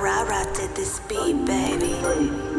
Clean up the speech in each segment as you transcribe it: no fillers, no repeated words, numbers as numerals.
Rara did this beat, baby.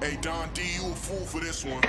Hey, Don D, you a fool for this one.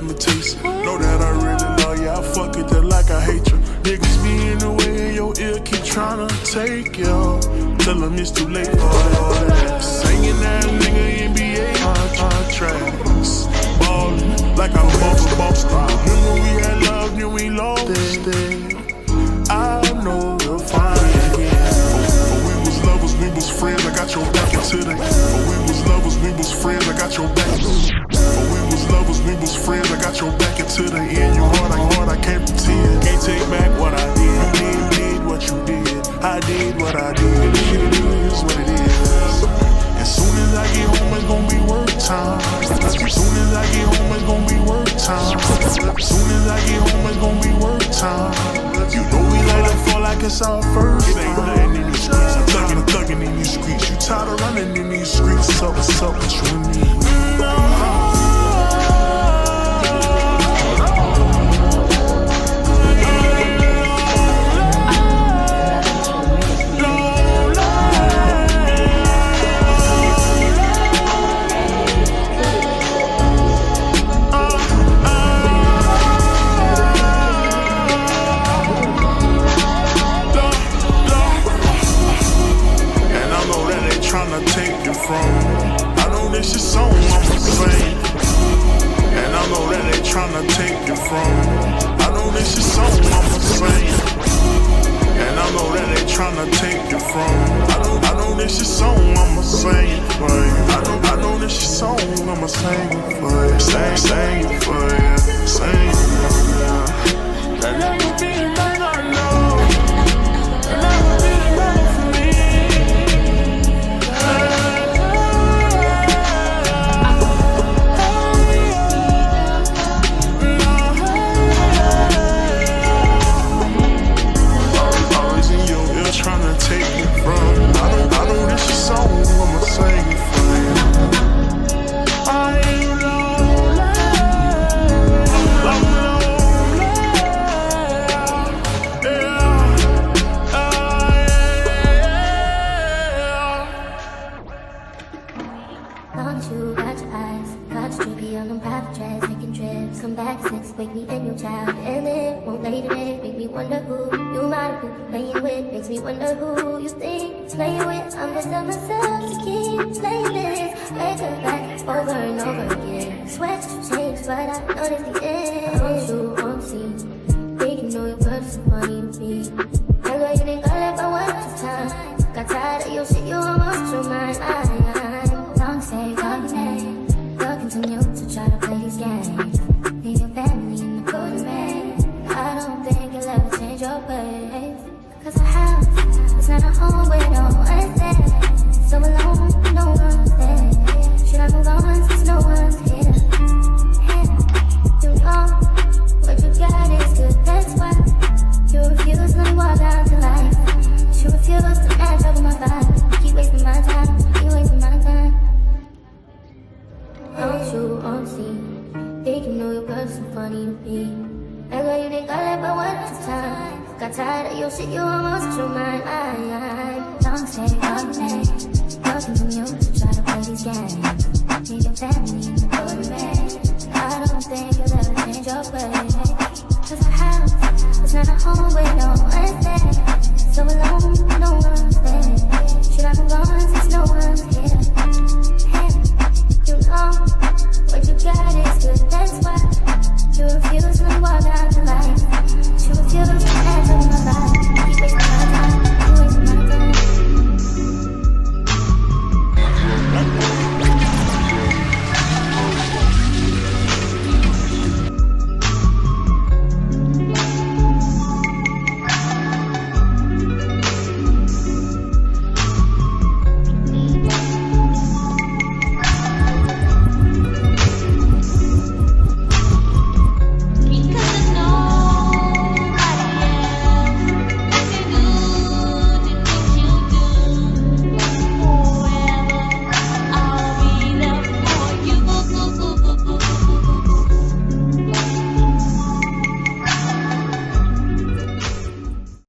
let me taste it. Know that I really love you, I fuck it just like I hate you. Niggas be in the way in your ear, keep tryna take you. Tell them it's too late for all that. Singing that nigga NBA tracks. Ballin' like I bought for Boston. Remember we had love, then we lost it. I know we'll find again. Oh, we was lovers, we was friends, I got your back into the. Oh, we was lovers, we was friends, I got your back. Oh, we was lovers, we was friends, I got your back into the end. You hard, I can't pretend. Can't take back what I did. You did what you did. I did what I did. Shit is what it is. As soon as I get home, it's gonna be work time. As soon as I get home, it's gonna be work time. As soon as I get home, it's gonna be work time. You know we like to fall like it's our first. It ain't nothing in these streets. I'm thugging in these streets. You tired of running in these streets? What's up with you and me? Take you from. I know this is song I'ma sing, and I know that they tryna take you from. I know this is song I'ma sing, and I know that they tryna take you from. I know this is song I'ma sing for you. I know this is song I'ma sing for you. Sing it for you. Sing it for you. That never be the thing I know. That never be the better for me. It's not a home